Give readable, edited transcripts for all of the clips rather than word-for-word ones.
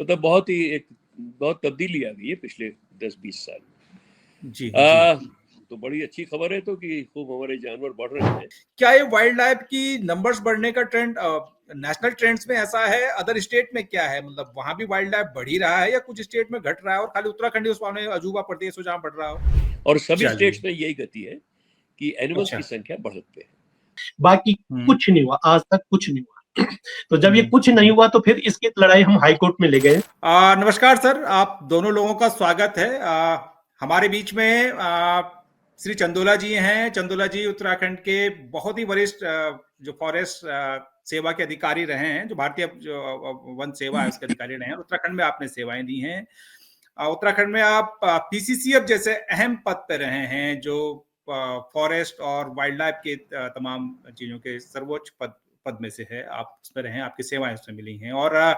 मतलब बहुत तब्दीली आ गई है पिछले 10-20 साल। जी तो बड़ी अच्छी खबर है तो कि खूब हमारे जानवर बढ़ रहे हैं। क्या ये वाइल्ड लाइफ की नंबर्स बढ़ने का ट्रेंड नेशनल ट्रेंड्स में ऐसा है? अदर स्टेट में क्या है, मतलब वहां भी वाइल्ड लाइफ बढ़ ही रहा है या कुछ स्टेट में घट रहा है और खाली उत्तराखंड ही उसमें अजूबा प्रदेश हो जहां बढ़ रहा हो? और सभी स्टेट्स में यही गति है कि एनिमल्स की संख्या बढ़ते हैं। बाकी कुछ नहीं हुआ, आज तक कुछ नहीं हुआ। तो जब ये कुछ नहीं हुआ तो फिर इसकी लड़ाई हम हाई कोर्ट में ले गए। नमस्कार सर, आप दोनों लोगों का स्वागत है। हमारे बीच में श्री चंदोला जी हैं। चंदोला जी उत्तराखंड के बहुत ही वरिष्ठ जो फॉरेस्ट सेवा के अधिकारी रहे हैं, जो भारतीय जो वन सेवा है उसके अधिकारी रहे हैं। उत्तराखंड में आपने सेवाएं दी हैं। उत्तराखंड में आप पीसीसीएफ जैसे अहम पद पे रहे हैं, जो फॉरेस्ट और वाइल्ड लाइफ के तमाम चीजों के सर्वोच्च पद में से है। आप उसमें रहे, आपकी सेवाएं उसमें मिली हैं और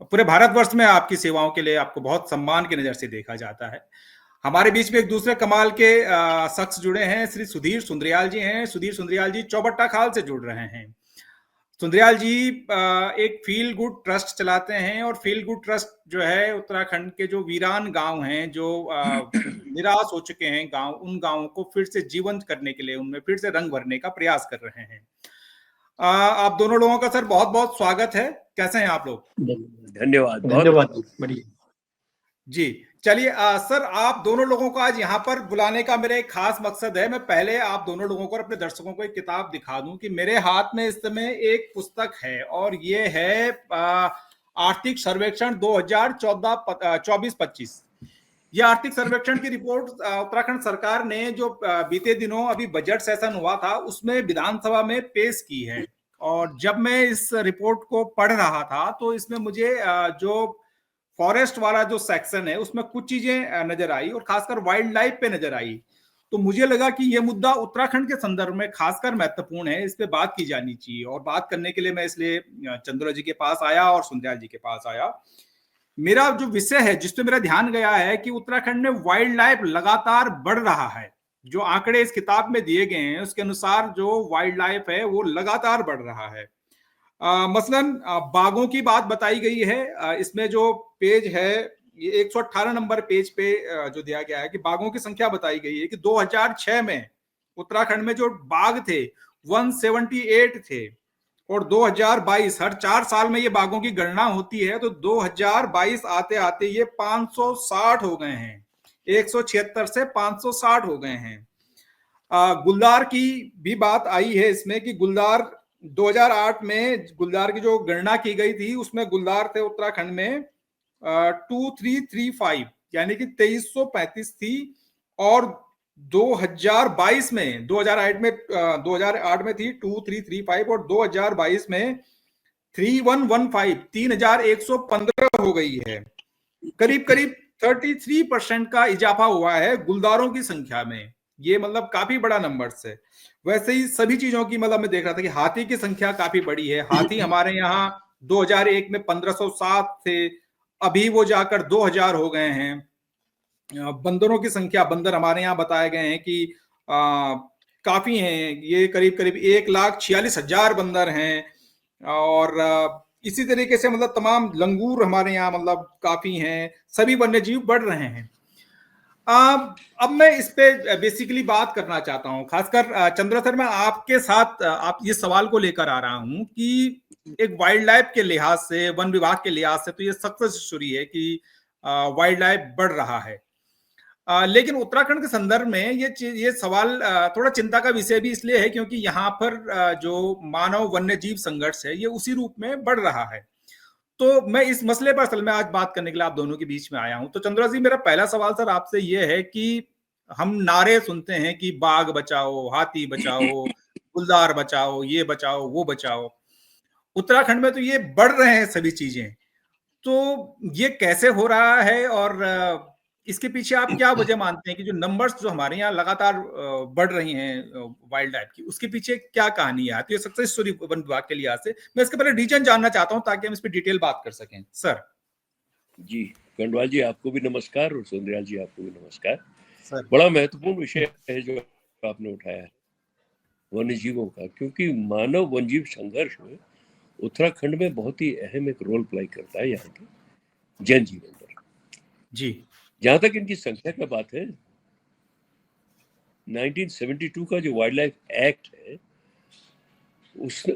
पूरे भारतवर्ष में आपकी सेवाओं के लिए आपको बहुत सम्मान की नजर से देखा जाता है। हमारे बीच में एक दूसरे कमाल के शख्स जुड़े हैं। श्री सुधीर सुंद्रियाल जी हैं। सुधीर सुंद्रियाल जी चौबट्टा खाल से जुड़ रहे हैं। सुंद्रियाल जी एक फील गुड ट्रस्ट चलाते हैं और फील गुड ट्रस्ट जो है उत्तराखंड के जो वीरान गांव हैं, जो निराश हो चुके हैं गांव, उन गांवों को फिर से जीवंत करने के लिए, उनमें फिर से रंग भरने का प्रयास कर रहे हैं। आप दोनों लोगों का सर बहुत बहुत स्वागत है। कैसे हैं आप लोग? धन्यवाद। बढ़िया जी। चलिए सर, आप दोनों लोगों को आज यहाँ पर बुलाने का मेरा एक खास मकसद है। मैं पहले आप दोनों लोगं को और अपने दर्शकों को एक किताब दिखा दूं कि मेरे हाथ में इस समय एक पुस्तक है और ये है आर्थिक सर्वेक्षण 2014-24-25। यह आर्थिक सर्वेक्षण की रिपोर्ट उत्तराखंड सरकार ने जो बीते दिनों अभी बजट सेशन हुआ था उसमें विधानसभा में पेश की है। और जब मैं इस रिपोर्ट को पढ़ रहा था तो इसमें मुझे जो फॉरेस्ट वाला जो सेक्शन है उसमें कुछ चीजें नजर आई और खासकर वाइल्ड लाइफ पे नजर आई। तो मुझे लगा कि यह मुद्दा उत्तराखंड के संदर्भ में खासकर महत्वपूर्ण है, इस पे बात की जानी चाहिए। और बात करने के लिए मैं इसलिए चंद्रोला जी के पास आया और सुंदरयाल जी के पास आया। मेरा जो विषय है जिस पे मेरा ध्यान गया है कि उत्तराखंड में वाइल्ड लाइफ लगातार बढ़ रहा है। जो आंकड़े इस किताब में दिए गए हैं उसके अनुसार जो वाइल्ड लाइफ है वो लगातार बढ़ रहा है। मसलन बाघों की बात बताई गई है। इसमें जो पेज है, ये 118 नंबर पेज पे जो दिया गया है कि बाघों की संख्या बताई गई है कि 2006 में उत्तराखंड में जो बाघ थे 178 थे और 2022, हर 4 साल में ये बाघों की गणना होती है, तो 2022 आते आते ये 560 हो गए हैं। 176 से 560 हो गए हैं। गुलदार की भी बात आई है इसमें कि गुलदार 2008 में गुलदार की जो गणना की गई थी उसमें गुलदार थे उत्तराखंड में 2335, यानी कि 2335 थी। और 2022 में 2008 में थी 2335 और 2022 में 3115 3115 हो गई है। करीब करीब 33% का इजाफा हुआ है गुलदारों की संख्या में। ये मतलब काफी बड़ा नंबर है। वैसे ही सभी चीजों की मतलब मैं देख रहा था कि हाथी की संख्या काफी बड़ी है। हाथी हमारे यहाँ 2001 में 1507 थे, अभी वो जाकर 2000 हो गए हैं। बंदरों की संख्या, बंदर हमारे यहाँ बताए गए हैं कि काफी हैं। ये करीब करीब 1,46,000 बंदर हैं। और इसी तरीके से मतलब तमाम लंगूर हमारे यहाँ मतलब काफी हैं। सभी वन्य जीव बढ़ रहे हैं। अब मैं इस पे बेसिकली बात करना चाहता हूं, खासकर चंद्र सर, मैं आपके साथ आप ये सवाल को लेकर आ रहा हूं कि एक वाइल्ड लाइफ के लिहाज से, वन विभाग के लिहाज से तो ये सक्सेस स्टोरी है कि वाइल्ड लाइफ बढ़ रहा है। लेकिन उत्तराखंड के संदर्भ में ये सवाल थोड़ा चिंता का विषय भी इसलिए है क्योंकि यहाँ पर जो मानव वन्य जीव संघर्ष है ये उसी रूप में बढ़ रहा है। तो मैं इस मसले पर असल में आज बात करने के लिए आप दोनों के बीच में आया हूं। तो चंद्रा जी, मेरा पहला सवाल सर आपसे ये है कि हम नारे सुनते हैं कि बाघ बचाओ, हाथी बचाओ, गुलदार बचाओ, ये बचाओ, वो बचाओ। उत्तराखंड में तो ये बढ़ रहे हैं सभी चीजें। तो ये कैसे हो रहा है और इसके पीछे आप क्या वजह मानते हैं कि जो नंबर्स जो हमारे यहाँ लगातार बढ़ रही हैं वाइल्ड लाइफ की, उसके पीछे क्या कहानी है? तो ये सक्सेस स्टोरी वन विभाग के लिहाज से मैं इसके पहले रीजन जानना चाहता हूं ताकि हम इस पर डिटेल बात कर सकें। सर जी, खंडवाल जी आपको भी नमस्कार और सुंदरयाल जी आपको भी नमस्कार। सर, बड़ा महत्वपूर्ण विषय है जो आपने उठाया है वन्य जीवों का, क्योंकि मानव वन्यजीव संघर्ष में उत्तराखंड में बहुत ही अहम एक रोल प्ले करता है यहाँ के। जनजीवन पर जी। जहां तक इनकी संख्या का बात है, 1972 का जो वाइल्ड लाइफ एक्ट है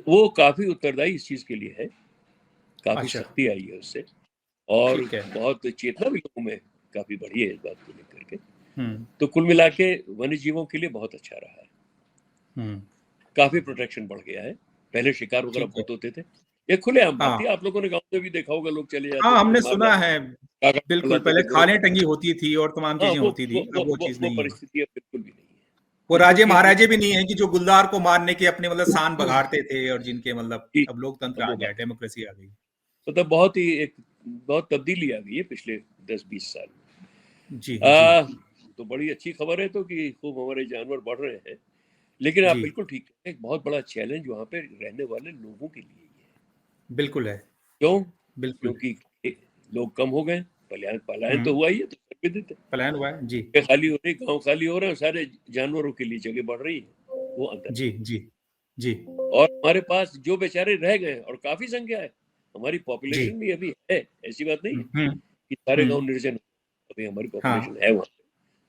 वो काफी उत्तरदायी इस चीज के लिए है, काफी अच्छा। सख्ती आई है उससे, और ठीक है। बहुत चेतना भी लोगों में काफी बढ़ी है इस बात को लेकर के। हम्म। तो कुल मिला के वन्य जीवों के लिए बहुत अच्छा रहा है, हम्म। काफी प्रोटेक्शन बढ़ गया है। पहले शिकार वगैरह ठीक है। बहुत होते थे, ये खुलेआम बात हाँ थी, आप लोगों ने गांव में भी देखा होगा, लोग चले जाते हाँ, थे हमने मार सुना डालते है। थे, काका बिल्कुल, बुलाते पहले थे, खालें टंगी होती थी और तमाम हाँ चीजें होती थी, अब वो चीज वो नहीं है। परिस्थिति अब बिल्कुल भी नहीं है। वो तो राजे क्योंकि महाराजे भी नहीं है कि जो गुलदार को मारने के अपने मतलब शान बघाड़ते थे, और जिनके मतलब जी, अब लोकतंत्र अब आ वो गया, बात डेमोक्रेसी आ गई। मतलब बहुत तब्दीली आ गई है पिछले 10-20 साल में। जी जी तो बड़ी अच्छी खबर है तो कि खूब हमारे जानवर बढ़ रहे हैं, लेकिन आप जी, बिल्कुल ठीक है, एक बहुत बड़ा चैलेंज वहाँ पे रहने वाले लोगों के लिए ही है। बिल्कुल है, क्यों? बिल्कुल है। क्योंकि लोग कम हो गए, पलायन तो हम्म। हुआ ही है, तो कर भी देते, पलायन हुआ है। जी जगह खाली हो रही, गाँव खाली हो रहे हैं, सारे जानवरों के लिए जगह बढ़ रही है, वो अंतर जी जी जी और हमारे पास जो बेचारे रह गए और काफी संख्या है, हमारी जी। पॉपुलेशन भी अभी है, ऐसी बात नहीं है हम्म। कि सारे गांव हम्म। निर्जन, अभी हमारी हाँ। पॉपुलेशन है वहाँ पे।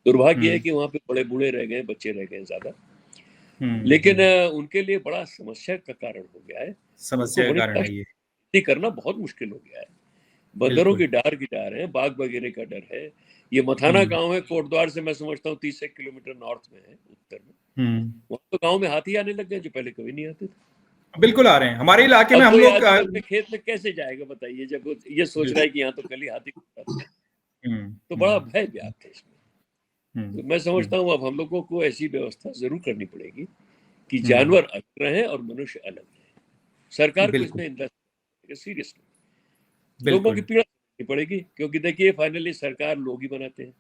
दुर्भाग्य है हम्म। कि वहाँ पे बड़े बूढ़े रह गए, बच्चे रह गए ज्यादा, हम्म। लेकिन उनके लिए बड़ा समस्या का कारण हो गया है। उनको समस्या का वनी कारण है ये। खेती करना बहुत मुश्किल हो गया है, बंदरों बिल्कुल। की डार है, बाघ वगैरह का डर है। ये मथाना हम्म। गांव है, कोटद्वार से मैं समझता हूँ 30 किलोमीटर नॉर्थ में है, उत्तर में। हम्म। वहाँ तो गाँव में हाथी आने लग गए जो पहले कभी नहीं आते थे। बिल्कुल आ रहे हैं हमारे इलाके अब में, हम कोई लोग आदमी अपने खेत में कैसे जाएगा बताइए, जब वो ये सोच रहा है कि यहाँ तो कल ही हाथी उतरा था। हम्म। तो बड़ा भय व्याप्त है इसमें। तो मैं समझता हम्म। हूँ अब हम लोगों को ऐसी व्यवस्था जरूर करनी पड़ेगी कि हम्म। जानवर अलग रहें और मनुष्य अलग रहें। सरकार को बिल्कुल इसमें इन्वेस्ट सीरियसली, लोगों की बिल्कुल। पीड़ा करनी पड़ेगी, क्योंकि देखिए फाइनली सरकार लोग ही बनाते हैं।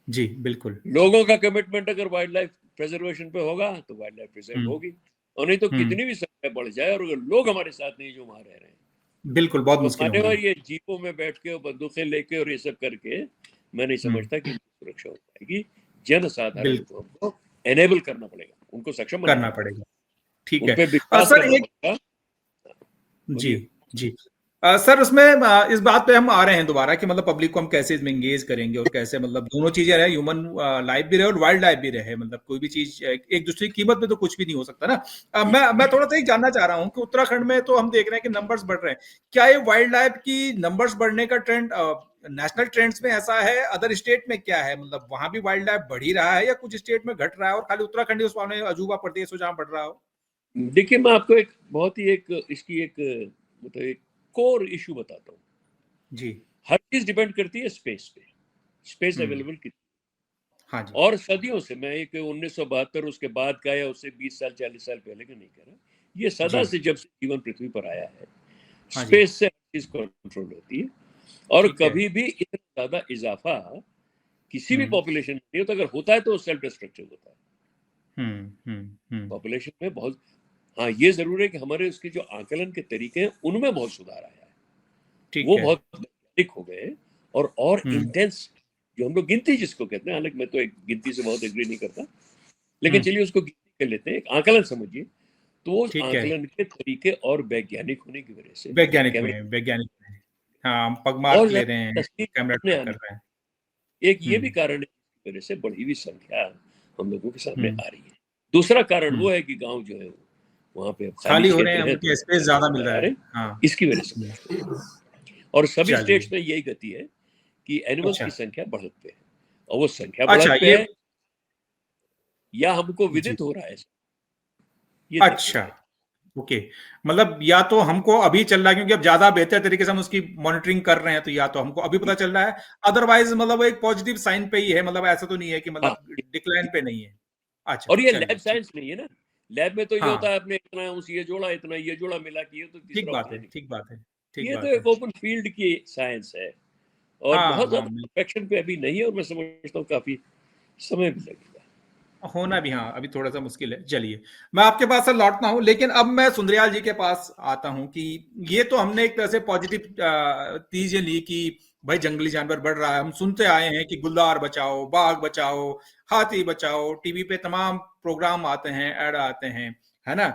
जी बिल्कुल। लोगों का कमिटमेंट अगर वाइल्ड लाइफ प्रिजर्वेशन पे होगा तो वाइल्ड लाइफ प्रिजर्व हम्म। होगी, और नहीं तो हम्म। कितनी भी संख्या बढ़ जाए और अगर लोग हमारे साथ नहीं जो वहां रह रहे हैं, बिल्कुल बहुत तो मुश्किल होंगी। मान्यवर ये जीपों में बैठ के और बंदूकें लेके और ये सब करके मैं नहीं हम्म। समझता कि सुरक्षा हो पाएगी। जन साधारण बिल्कुल को हमको एनेबल करना पड़ेगा, उनको सक्षम बनाना करना पड़ेगा, पड़ेगा। ठीक उन है। पे विश्वास सर करना एक पड़ेगा। जी बोलिए। जी। सर उसमें इस बात पे हम आ रहे हैं दोबारा कि मतलब पब्लिक को हम कैसे इसमें एंगेज करेंगे, और कैसे मतलब दोनों चीजें रहे, ह्यूमन लाइफ भी रहे और वाइल्ड लाइफ भी रहे, मतलब कोई भी चीज एक दूसरे की कीमत में तो कुछ भी नहीं हो सकता ना। मैं थोड़ा सा एक जानना चाह रहा हूँ कि उत्तराखंड में तो हम देख रहे हैं कि नंबर्स बढ़ रहे हैं, क्या ये वाइल्ड लाइफ की नंबर्स बढ़ने का ट्रेंड नेशनल ट्रेंड्स में ऐसा है? अदर स्टेट में क्या है, मतलब वहां भी वाइल्ड लाइफ बढ़ ही रहा है या कुछ स्टेट में घट रहा है और खाली उत्तराखंड ही उसमें अजूबा प्रदेश हो जहां बढ़ रहा हो? देखिए मैं आपको एक बहुत ही एक इसकी एक मतलब एक कोर इशू बताता हूँ। जी। हर चीज डिपेंड करती है स्पेस पे, स्पेस हम्म। अवेलेबल कितनी, हाँ जी। और सदियों से, मैं एक 1972 उसके बाद का या उससे 20 साल 40 साल पहले का नहीं कह रहा, ये जी। सदा से जब से जीवन पृथ्वी पर आया है, हाँ जी। स्पेस से हर चीज कंट्रोल होती है, और ठीक है। कभी भी इतना ज्यादा इजाफा किसी भी हम्म। पॉपुलेशन में नहीं होता, अगर होता है तो सेल्फ डिस्ट्रक्टिव होता है हम्म। पॉपुलेशन में बहुत। हाँ ये जरूर है कि हमारे उसके जो आकलन के तरीके हैं उनमें बहुत सुधार आया है, ठीक वो है। बहुत वैज्ञानिक हो गए और हम्म। इंटेंस, जो हम लोग गिनती जिसको कहते हैं, हालांकि मैं तो एक गिनती से बहुत एग्री नहीं करता, लेकिन हम्म। चलिए उसको गिनती कर लेते हैं, एक आकलन समझिए। तो उस ठीक है। आकलन के तरीके और वैज्ञानिक होने की वजह से कैमरा वैज्ञानिक में। हाँ, हम पगमार्क और ले रहे ज्यादा हैं, तस्वीर कैमरा सामने ट्रैक कर आने, रहे हैं। एक ये भी हम्म। कारण है जिसकी वजह से बढ़ी हुई संख्या हम लोगों के सामने हम्म। आ रही है। दूसरा कारण हम्म। वो है कि गांव जो है वहां पे अब खाली खाली हो रहे हैं, क्षेत्र है, उनके तो स्पेस ज्यादा मिल रहा आ है। रहे हैं, हाँ। इसकी वजह से हम्म। बढ़ रही है। और सभी चलिए। स्टेट्स में यही गति है कि एनिमल्स अच्छा। की संख्या बढ़त पे है, और वो संख्या अच्छा बढ़त पे ये। है या हमको जी। विदित हो रहा है, ये देखिए अच्छा। पहले। ओके। मतलब या तो हमको अभी चल रहा है क्योंकि अब ज्यादा बेहतर तरीके से हम उसकी मॉनिटरिंग कर रहे हैं, तो या तो हमको अभी पता चल रहा है, अदरवाइज मतलब वो एक पॉजिटिव साइन पे ही है, मतलब ऐसा तो नहीं है कि हाँ, मतलब डिक्लाइन पे नहीं है। अच्छा और ये लैब चलिए ठीक। साइंस नहीं है ना, लैब में तो ये होता हाँ है अपने इतना अंश ये जोड़ा, इतना ये जोड़ा मिला कि ये तो ठीक तीसरा बात है, ऑक्सीजन, ठीक बात है, ठीक ये तो बात है। एक ओपन फील्ड की साइंस है, और हाँ बहुत हाँ ज्यादा परफेक्शन पे अभी नहीं है, और मैं समझता हूँ काफी समय भी लगेगा। होना भी, हाँ अभी थोड़ा सा मुश्किल है। चलिए मैं आपके पास से लौटता हूं, लेकिन अब मैं सुंदरयाल जी के पास आता हूं कि ये तो हमने एक तरह से पॉजिटिव चीजें ली कि भाई जंगली जानवर बढ़ रहा है, हम सुनते आए हैं कि गुलदार बचाओ, बाघ बचाओ, हाथी बचाओ, टीवी पे तमाम प्रोग्राम आते हैं, ऐड आते हैं, है ना।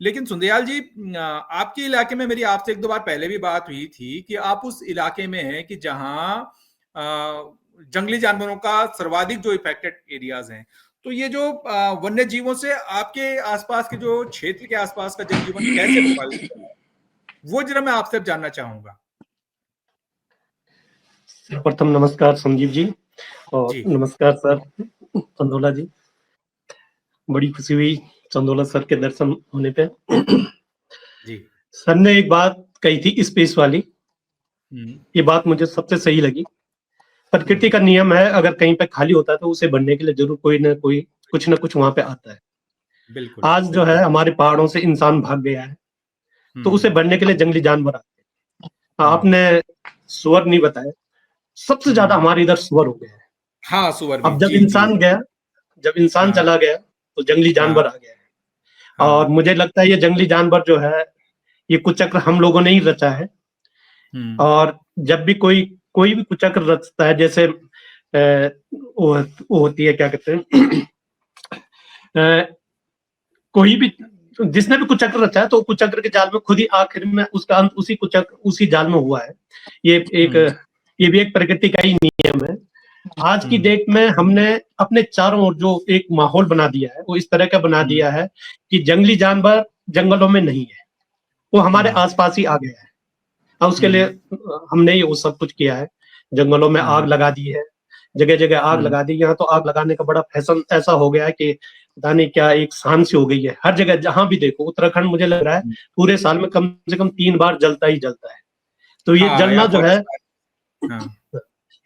लेकिन सुंदरयाल जी, आपके इलाके में मेरी आपसे एक दो बार पहले भी बात हुई थी कि आप उस इलाके में हैं कि जहां जंगली जानवरों का सर्वाधिक जो इफेक्टेड एरियाज हैं। तो ये जो वन्य जीवों से आपके आसपास के जो क्षेत्र के आसपास का जनजीवन कैसे प्रभावित होता है, वो जरा मैं आपसे जानना चाहूंगा। प्रथम नमस्कार संजीव जी, और जी नमस्कार सर चंदोला जी। बड़ी खुशी हुई चंदोला सर के दर्शन होने पे। जी। सर ने एक बात कही थी स्पेस वाली, ये बात मुझे सबसे सही लगी। प्रकृति का नियम है, अगर कहीं पे खाली होता है तो उसे भरने के लिए जरूर कोई ना कोई कुछ ना कुछ वहां पे आता है। बिल्कुल। आज जो है हमारे पहाड़ों से इंसान भाग गया है, तो उसे भरने के लिए जंगली जानवर आते हैं। आपने सुअर नहीं बताया, सबसे ज्यादा हमारे इधर सुअर हो गया है। हाँ, सुअर भी। अब जब जी, इंसान जी। गया, जब इंसान हाँ, चला गया तो जंगली जानवर हाँ, आ गया है। हाँ। और मुझे लगता है ये जंगली जानवर जो है, ये कुचक्र हम लोगों ने ही रचा है। और जब भी कोई कोई भी कुचक्र रचता है, जैसे वो होती है, क्या कहते हैं, कोई भी जिसने भी कुचक्र रचा है, तो कुचक्र के जाल में खुद ही आखिर में उसका अंत उसी कुचक्र उसी जाल में हुआ है। ये ये भी एक प्रकृति का ही नियम है। आज की डेट में हमने अपने चारों ओर जो एक माहौल बना दिया है, वो इस तरह का बना दिया है कि जंगली जानवर जंगलों में नहीं है, वो हमारे आसपास ही आ गया है। और उसके लिए हमने ही वो सब कुछ किया है। जंगलों में आग लगा दी है, जगह जगह आग लगा दी। यहाँ तो आग लगाने का बड़ा फैशन ऐसा हो गया है कि पता नहीं क्या एक शान सी हो गई है। हर जगह जहां भी देखो, उत्तराखंड मुझे लग रहा है पूरे साल में कम से कम 3 बार जलता ही जलता है। तो ये जलना जो है,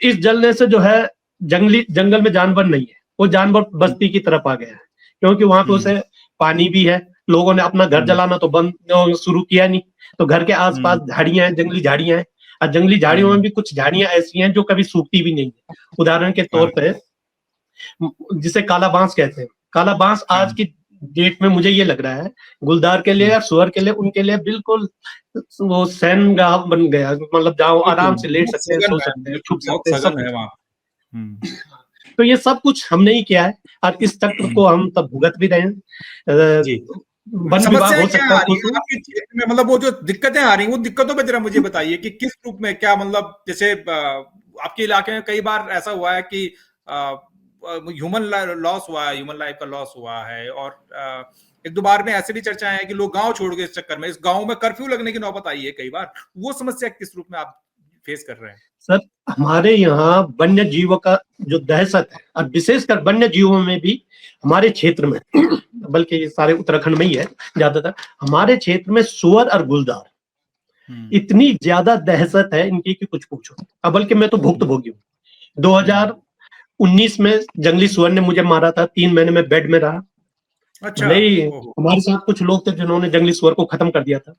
इस जलने से जो है जंगल में जानवर नहीं है, वो जानवर बस्ती की तरफ आ गया है, क्योंकि वहां पे उसे पानी भी है। लोगों ने अपना घर जलाना तो बंद शुरू किया नहीं, तो घर के आसपास झाड़ियां हैं, जंगली झाड़ियां हैं। और जंगली झाड़ियों में भी कुछ झाड़ियां ऐसी हैं जो कभी सूखती भी नहीं है। उदाहरण के तौर पे जिसे काला बांस कहते हैं, काला बांस आज की डेट में मुझे ये लग रहा है गुलदार के लिए या सुअर के लिए, उनके लिए बिल्कुल वो सैन गांव बन गया। मतलब जाओ आराम से लेट सकते हैं, सो सकते हैं, छुप सकते हैं, सब कुछ। तो ये सब कुछ हमने ही किया है, और इस चक्र को हम तब भुगत भी रहे हैं। वन विभाग हो सकता है कुछ आपके क्षेत्र में, मतलब वो जो दिक्कतें आ रही हैं, वो दिक्कतों पे जरा मुझे बताइए कि किस रूप में, क्या मतलब, जैसे आपके इलाके में कई बार ऐसा हुआ है कि ह्यूमन लॉस हुआ है, ह्यूमन लाइफ का लॉस हुआ है, और एक दो बार में ऐसे भी चर्चाएं हैं कि लोग गांव छोड़ गए इस चक्कर में, इस गांव में कर्फ्यू लगने की नौबत आई है कई बार। वो समस्या किस रूप में आप फेस कर रहे हैं? सर, हमारे यहाँ वन्य जीवों का जो दहशत है, और विशेषकर वन्य जीवों में भी हमारे क्षेत्र में बल्कि ये सारे उत्तराखंड में ही है ज्यादातर, हमारे क्षेत्र में सुअर और गुलदार इतनी ज्यादा दहशत है इनकी कि कुछ पूछो। अब बल्कि मैं तो भुक्तभोगी हूँ। 2019 में जंगली सुअर ने मुझे मारा था, 3 महीने में बेड में रहा। अच्छा। नहीं, हमारे साथ कुछ लोग थे जिन्होंने जंगली सुअर को खत्म कर दिया था।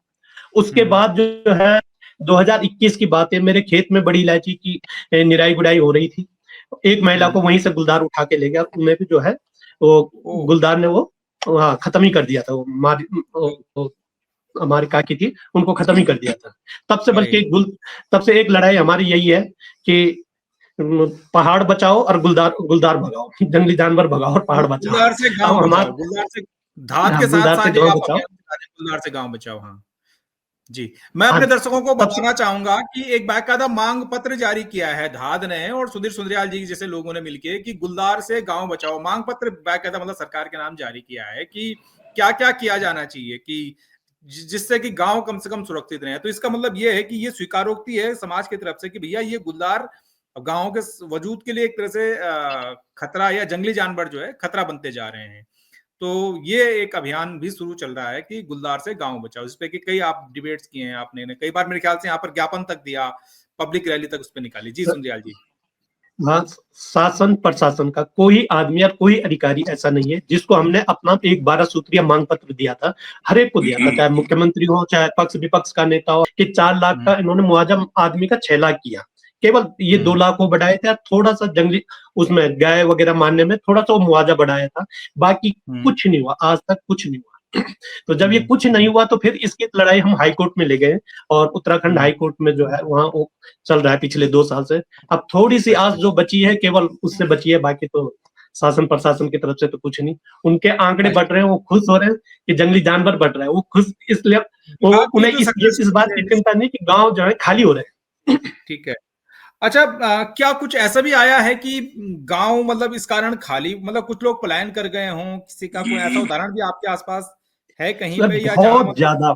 उसके बाद जो है 2021 की बात है, मेरे खेत में बड़ी इलायची की निराई गुड़ाई हो रही थी। एक महिला को वहीं से गुलदार उठा के ले गया, उन्हें भी जो है वो गुलदार ने वो खत्म ही कर दिया था। वो हमारी काकी थी, उनको खत्म ही कर दिया था। तब से एक लड़ाई हमारी यही है कि पहाड़ बचाओ और गुलदार भगाओ, जंगली जानवर भगाओ और पहाड़ बचाओ। गुलदार से गांव बचाओ, गुलदार से धात के साथ साथ गुलदार से गांव बचाओ। हाँ जी, मैं अपने दर्शकों को बताना चाहूंगा कि एक बाकायदा मांग पत्र जारी किया है धाद ने और सुधीर सुंदरयाल जी जैसे लोगों ने मिलकर कि गुलदार से गांव बचाओ। मांग पत्र बाकायदा मतलब सरकार के नाम जारी किया है कि क्या क्या किया जाना चाहिए कि जिससे कि गांव कम से कम सुरक्षित रहे। तो इसका मतलब ये है कि ये स्वीकारोक्ति है समाज की तरफ से कि भैया ये गुलदार गांव के वजूद के लिए एक तरह से खतरा या जंगली जानवर जो है खतरा बनते जा रहे हैं। तो ये एक अभियान भी शुरू चल रहा है कि गुलदार से गांव बचाओ, इस पे कि कई आप डिबेट्स किए हैं आपने, कई बार मेरे ख्याल से यहाँ पर ज्ञापन तक दिया, पब्लिक रैली तक उस पर निकाली। जी सुंदरयाल जी। हाँ, शासन प्रशासन का कोई आदमी और कोई अधिकारी ऐसा नहीं है जिसको हमने अपना एक 12 सूत्रीय मांग पत्र दिया था। हर एक को दिया था, चाहे मुख्यमंत्री हो चाहे पक्ष विपक्ष का नेता हो, कि 4 लाख का इन्होंने मुआवजा आदमी का 6 लाख किया। केवल ये 2 लाख को बढ़ाए थे, थोड़ा सा जंगली उसमें गाय वगैरह मारने में थोड़ा सा मुआवजा बढ़ाया था, बाकी कुछ नहीं हुआ, आज तक कुछ नहीं हुआ। तो जब ये कुछ नहीं हुआ तो फिर इसकी लड़ाई हम हाई कोर्ट में ले गए, और उत्तराखंड हाई कोर्ट में जो है वहाँ वो चल रहा है पिछले 2 साल से। अब थोड़ी सी आस जो बची है केवल उससे बची है, बाकी तो शासन प्रशासन की तरफ से तो कुछ नहीं। उनके आंकड़े अच्छा। बढ़ रहे हैं, वो खुश हो रहे हैं कि जंगली जानवर बढ़ रहा है, वो खुश इसलिए वो विभाग की उन्हें जो इस बात की चिंता नहीं कि गांव जो है खाली हो रहे हैं। ठीक है। अच्छा, क्या कुछ ऐसा भी आया है कि गांव मतलब इस कारण खाली, मतलब कुछ लोग पलायन कर गए हों, किसी का कोई ऐसा उदाहरण भी आपके आसपास है कहीं सर पे, या जहां बहुत मतलब ज्यादा,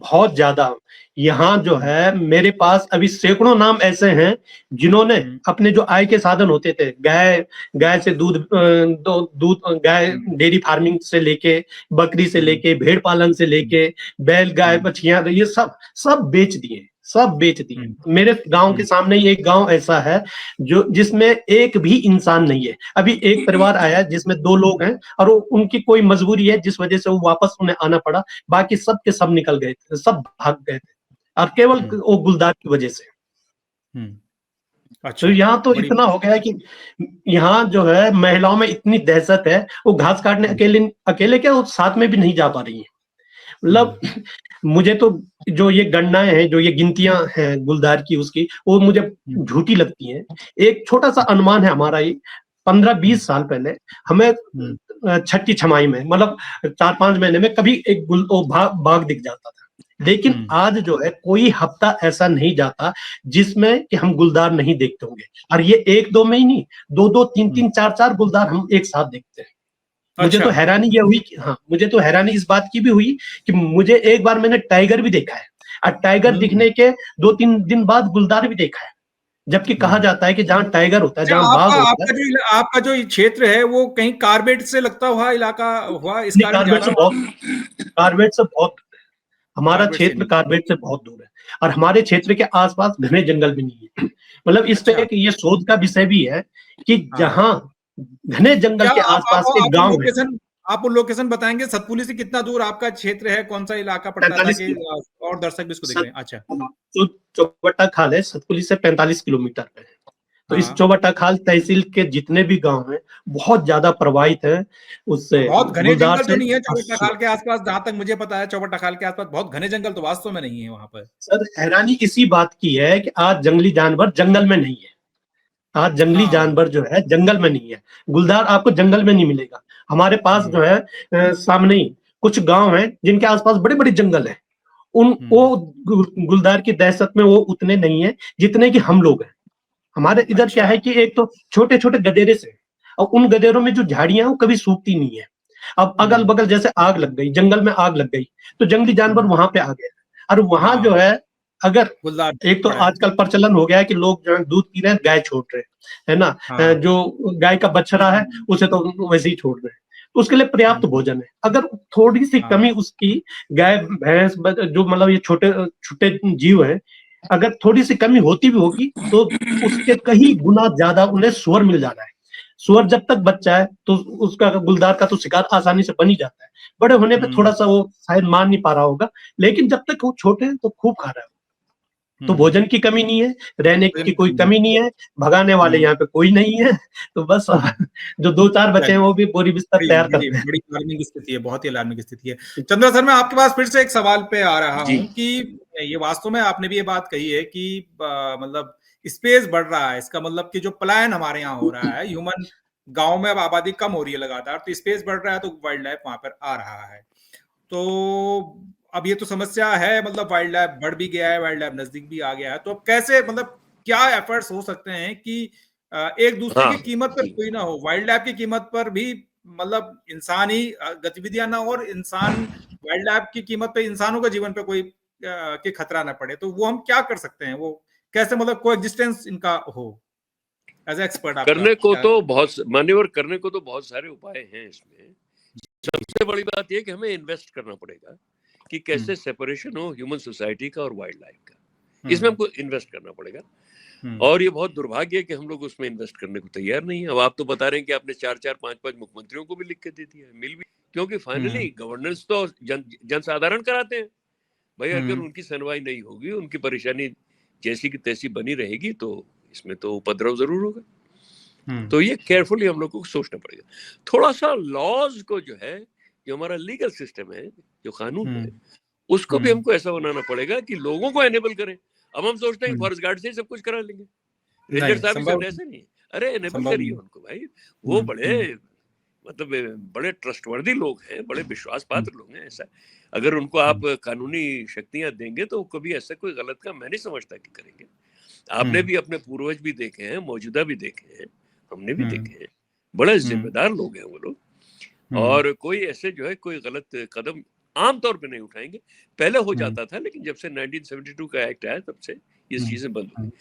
बहुत ज्यादा। यहाँ जो है मेरे पास अभी सैकड़ों नाम ऐसे हैं जिन्होंने हम्म, अपने जो आय के साधन होते थे, गाय गाय से दूध दूध गाय डेयरी फार्मिंग से लेके, बकरी से लेके, भेड़ पालन से लेके, बैल गाय बछियां, ये सब सब बेच दिए, सब बेच दिए। मेरे गांव के सामने ही एक गांव ऐसा है जो जिसमें एक भी इंसान नहीं है। अभी एक परिवार आया जिसमें 2 लोग हैं और उनकी कोई मजबूरी है जिस वजह से वो वापस उन्हें आना पड़ा, बाकी सब के सब निकल गए थे, सब भाग गए थे और केवल वो गुलदार की वजह से। तो अच्छा, यहाँ तो बड़ी इतना हो गया कि यहाँ जो है महिलाओं में इतनी दहशत है, वो घास काटने अकेले अकेले क्या, वो साथ में भी नहीं जा पा रही है। मतलब मुझे तो जो ये गणनाएं हैं, जो ये गिनतियां हैं गुलदार की, उसकी वो मुझे झूठी लगती हैं। एक छोटा सा अनुमान है हमारा, ये 15-20 साल पहले हमें छठी छमाही में, मतलब 4-5 महीने में कभी एक बाघ दिख जाता था। लेकिन आज जो है कोई हफ्ता ऐसा नहीं जाता जिसमें कि हम गुलदार नहीं देखते होंगे। और ये 1-2 में ही नहीं, 2-2, 3-3, 4-4 गुलदार हम एक साथ देखते हैं। मुझे अच्छा। तो हैरानी ये हुई कि हाँ, मुझे तो हैरानी इस बात की भी हुई कि मुझे एक बार मैंने टाइगर भी देखा है और टाइगर दिखने के 2-3 दिन बाद गुलदार भी देखा है। जबकि कहा जाता है कि जहाँ टाइगर होता है, अच्छा, जहाँ बाघ होता है, आपका जो क्षेत्र है वो कहीं कार्बेट से लगता हुआ इलाका हुआ, इस कारण कार्बेट ज्यादा से बहुत, कार्बेट से बहुत, हमारा कार्बेट से क्षेत्र नहीं। कार्बेट से बहुत दूर है। और हमारे क्षेत्र के आसपास घने जंगल भी नहीं है। मतलब इस पे अच्छा। एक ये शोध का विषय भी है कि हाँ। जहाँ घने जंगल क्या के आसपास के गांव है। आप वो लोकेशन बताएंगे, सतपुली से कितना दूर आपका क्षेत्र है, कौन सा इलाका पड़ता है, 45 ताकि और दर्शक भी इसको देख रहे हैं। अच्छा। जो चौबट्टा खाल है सतपुली से 45 किलोमीटर पे है। तो इस हाँ, चौबट्टा खाल तहसील के जितने भी गांव हैं बहुत ज्यादा प्रभावित हैं उससे, बहुत घने गुलदार जंगल तो से। नहीं है चौबट्टा खाल के आसपास, जहां तक मुझे पता है चौबट्टा खाल के आसपास बहुत घने जंगल तो वास्तव में नहीं है वहां पर। सर हैरानी इसी बात की है कि आज जंगली जानवर जंगल में नहीं है। आज जंगली हाँ। जानवर जो है जंगल में नहीं है। गुलदार आपको जंगल में नहीं मिलेगा। हमारे पास जो है सामने ही कुछ गांव हैं जिनके आसपास बड़े बड़े जंगल हैं। उन वो गुलदार की दहशत में वो उतने नहीं है जितने कि हम लोग हैं। हमारे इधर क्या अच्छा। है कि एक तो छोटे छोटे गदेरे से, और उन गदेरों में जो झाड़ियां वो कभी सूखती नहीं है। अब अगल बगल जैसे आग लग गई, जंगल में आग लग गई, तो जंगली जानवर वहां पे आ गए। और वहां जो हाँ, है, अगर गुलदार एक तो पड़ा है। आजकल प्रचलन हो गया है कि लोग जो है दूध पी रहे हैं, गाय छोड़ रहे हैं, है ना। हाँ। जो गाय का बछड़ा है उसे तो वैसे ही छोड़ रहे हैं, तो उसके लिए पर्याप्त भोजन है। अगर थोड़ी सी हाँ। कमी उसकी, गाय भैंस जो मतलब ये छोटे छोटे जीव है, अगर थोड़ी सी कमी होती भी होगी तो उसके कहीं गुना ज्यादा उन्हें सुअर मिल जाना है। सुअर जब तक बच्चा है तो उसका गुलदार का तो शिकार आसानी से बन ही जाता है। बड़े होने पे थोड़ा सा वो शायद मान नहीं पा रहा होगा, लेकिन जब तक वो छोटे हैं तो खूब खा रहा है। तो भोजन की कमी नहीं है, रहने की कोई कमी नहीं है, भगाने वाले यहाँ पे कोई नहीं है। तो बस जो 2-4 बचे हैं वो भी बोरी बिस्तर तैयार बड़ी करते हैं। बड़ी अलार्मिंग स्थिति है, बहुत ही अलार्मिंग स्थिति है। चंद्रा सर, मैं आपके पास फिर से एक सवाल पे आ रहा जी। हूँ कि ये वास्तव में आपने भी ये बात कही है कि मतलब स्पेस बढ़ रहा है, इसका मतलब कि जो पलायन हमारे यहाँ हो रहा है, ह्यूमन गांव में अब आबादी कम हो रही है लगातार, तो स्पेस बढ़ रहा है तो वाइल्ड लाइफ वहां पर आ रहा है। तो अब ये तो समस्या है, मतलब वाइल्ड लाइफ बढ़ भी गया है, वाइल्ड लाइफ नजदीक भी आ गया है, तो अब कैसे, मतलब क्या एफर्ट्स हो सकते हैं कि एक दूसरे की कीमत पर कोई ना हो, वाइल्ड लाइफ की कीमत पर भी, मतलब इंसानी गतिविधियां ना हो, और इंसान वाइल्ड लाइफ की कीमत पे इंसानों के जीवन पे कोई के खतरा ना पड़े, तो वो हम क्या कर सकते हैं, वो कैसे मतलब को एग्जिस्टेंस इनका हो, एज एक्सपर्ट आपका करने को क्या? तो बहुत मैन्यूवर करने को तो बहुत सारे उपाय हैं इसमें। सबसे बड़ी बात यह कि हमें इन्वेस्ट करना पड़ेगा कि कैसे सेपरेशन हो ह्यूमन सोसाइटी का और वाइल्ड लाइफ का, इसमें हमको इन्वेस्ट करना पड़ेगा। और ये बहुत दुर्भाग्य है कि हम लोग उसमें इन्वेस्ट करने को तैयार नहीं है। अब आप तो बता रहे हैं कि आपने 4-4, 5-5 मुख्यमंत्रियों को भी लिख के दे दिया है, मिल भी, क्योंकि फाइनली गवर्नेंस तो जनसाधारण कराते हैं भाई। अगर उनकी सुनवाई नहीं होगी, उनकी परेशानी जैसी की तैसी बनी रहेगी, तो इसमें तो उपद्रव जरूर होगा। तो ये केयरफुली हम लोग को सोचना पड़ेगा। थोड़ा सा लॉज को जो है, जो हमारा लीगल सिस्टम है, जो कानून है, उसको भी हमको ऐसा बनाना पड़ेगा कि लोगों को एनेबल करें। अब हम सोचते हैं फॉरेस्ट गार्ड से ही सब कुछ करा लेंगे, रेंजर साहब ही सब, ऐसे नहीं है। अरे एनेबल संभव करिए नहीं। उनको भाई, वो बड़े मतलब बड़े ट्रस्टवर्दी लोग हैं, बड़े विश्वास पात्र लोग हैं। ऐसा अगर उनको आप कानूनी शक्तियां देंगे तो कभी ऐसा कोई गलत काम मैं नहीं समझता कि करेंगे। आपने भी अपने पूर्वज भी देखे हैं, मौजूदा भी देखे हैं, हमने भी देखे हैं, बड़े जिम्मेदार लोग हैं वो लोग, और कोई ऐसे जो है कोई गलत कदम आमतौर पे नहीं उठाएंगे। पहले हो जाता था, लेकिन जब से 1972 का एक्ट आया तब से ये चीजें बंद हो गई।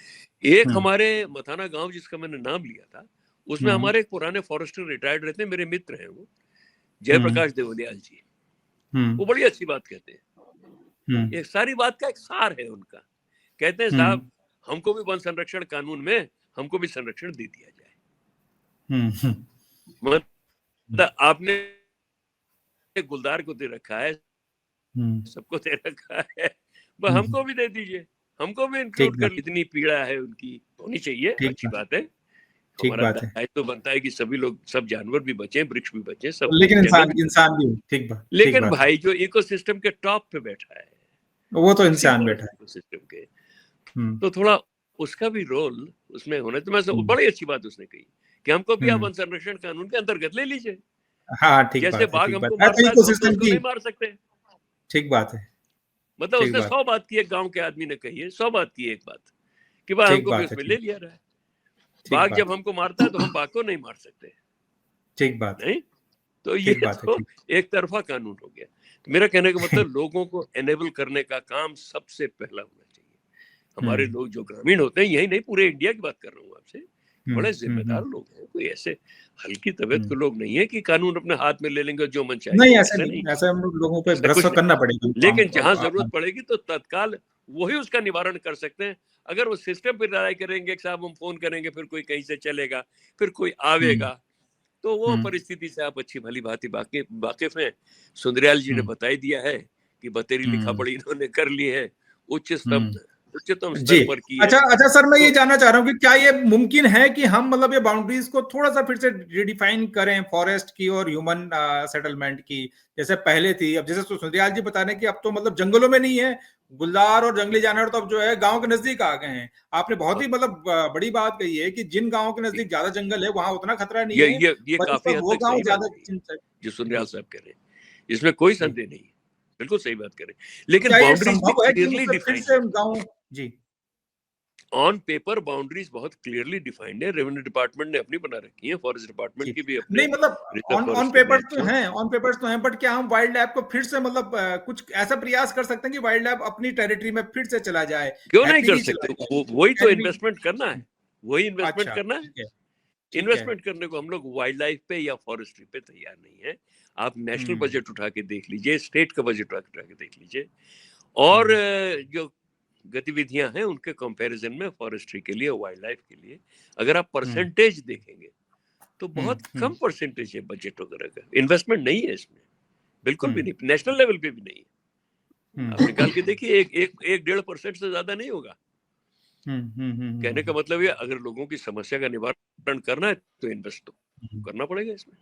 एक हमारे मथाना गांव जिसका मैंने नाम लिया था, उसमें हमारे एक पुराने फॉरेस्टर रिटायर्ड रहते हैं, मेरे मित्र हैं वो, जयप्रकाश देवलियाल जी। वो बड़ी अच्छी बात कहते हैं, एक सारी बात का एक सार है उनका। कहते हैं साहब, हमको भी वन संरक्षण कानून में हमको भी संरक्षण दे दिया जाए। मतलब आपने गुलदार को दे रखा है, सबको दे रखा है, बस हमको भी दे दीजिए, हमको भी इंक्लूड कर। इतनी पीड़ा है उनकी, होनी चाहिए, अच्छी बात है। हमारा दायित्व तो बनता है कि सभी लोग, सब जानवर भी बचे, वृक्ष भी बचे, सब, लेकिन इंसान भी। ठीक बात। लेकिन भाई जो इकोसिस्टम के टॉप पे बैठा है, वो तो इंसान बैठा है इकोसिस्टम के, तो थोड़ा उसका भी रोल उसमें होना। तो मैं बड़ी अच्छी बात उसने कही कि हमको भी आप वन संरक्षण कानून के अंतर्गत ले लीजिए। हाँ, ठीक जैसे बात है, बाघ ठीक हमको बात है, मारता है, तो हम उसको नहीं मार सकते। ठीक बात है। मतलब उसने 100 बात की, एक गांव के आदमी ने कही है 100 बात की एक बात कि भाई हमको भी उसमें ले लिया रहा है। बाघ जब हमको मारता है तो हम बाघ को नहीं मार सकते। ठीक बात नहीं, तो ये तो एक तरफा कानून हो गया। तो मेरा कहने का मतलब लोगों को एनेबल करने का काम सबसे पहला होना चाहिए। हमारे लोग जो ग्रामीण होते हैं, यही नहीं पूरे इंडिया की बात कर रहा हूँ आपसे, बड़े जिम्मेदार लोग हैं, कोई ऐसे हल्की तबीयत के लोग नहीं है कि कानून अपने हाथ में ले लेंगे जो मन चाहे। नहीं, ऐसा नहीं, ऐसा हम लोगों पे भरोसा करना पड़ेगा। लेकिन जहां जरूरत पड़ेगी तो तत्काल वही उसका निवारण कर सकते हैं। अगर वो सिस्टम पर लड़ाई करेंगे, साहब हम फोन करेंगे, फिर कोई कहीं से चलेगा, फिर कोई आवेगा, तो वो परिस्थिति से आप अच्छी भली भांति वाकिफ हैं। सुंदरयाल जी ने बता ही दिया है कि बतेरी लिखा पढ़ी इन्होंने कर ली है, उच्चतम स्तर पर की है। अच्छा सर, मैं ये जानना चाह रहा हूँ कि क्या ये मुमकिन है कि हम मतलब ये बाउंड्रीज को थोड़ा सा फिर से रिडिफाइन करें, फॉरेस्ट की और ह्यूमन सेटलमेंट की, जैसे पहले थी। अब जैसे सुंदरयाल जी बता रहे हैं कि अब तो मतलब जंगलों में नहीं है, गुलदार और जंगली जानवर तो अब जो है गांव के नजदीक आ गए हैं। आपने बहुत ही मतलब बड़ी बात कही है कि जिन गांवों के नजदीक ज्यादा जंगल है वहां उतना खतरा नहीं है। ये काफी हद तक सही बात है जो सुंदरयाल साहब कह रहे हैं, इसमें कोई संदेह नहीं है, बिल्कुल सही बात करें। लेकिन बाउंड्रीज क्लियरली डिफाइंड जी, ऑन पेपर बाउंड्रीज बहुत क्लियरली डिफाइंड है। रेवेन्यू डिपार्टमेंट ने अपनी बना रखी है, फॉरेस्ट डिपार्टमेंट की भी अपनी। नहीं मतलब ऑन पेपर्स तो हैं, बट क्या हम वाइल्ड लाइफ को फिर से मतलब कुछ ऐसा प्रयास कर सकते हैं कि वाइल्ड लाइफ अपनी टेरिटरी में फिर से चला जाए? क्यों नहीं कर सकते? वही तो इन्वेस्टमेंट करना है, वही इन्वेस्टमेंट करना है। इन्वेस्टमेंट करने को हम लोग वाइल्ड लाइफ पे या फॉरेस्ट्री पे तैयार नहीं है। आप नेशनल बजट उठा के देख लीजिए, स्टेट का बजट उठा के देख लीजिए, और जो गतिविधियां हैं उनके कंपैरिजन में फॉरेस्ट्री के लिए, वाइल्ड लाइफ के लिए अगर आप परसेंटेज देखेंगे तो बहुत कम परसेंटेज है बजट वगैरह का। इन्वेस्टमेंट नहीं है इसमें, बिल्कुल भी नहीं, नेशनल लेवल पे भी नहीं है। आप निकाल के देखिए, 1-1.5% से ज्यादा नहीं होगा। कहने का मतलब ये, अगर लोगों की समस्या का निवारण करना है तो इन्वेस्ट तो करना पड़ेगा इसमें,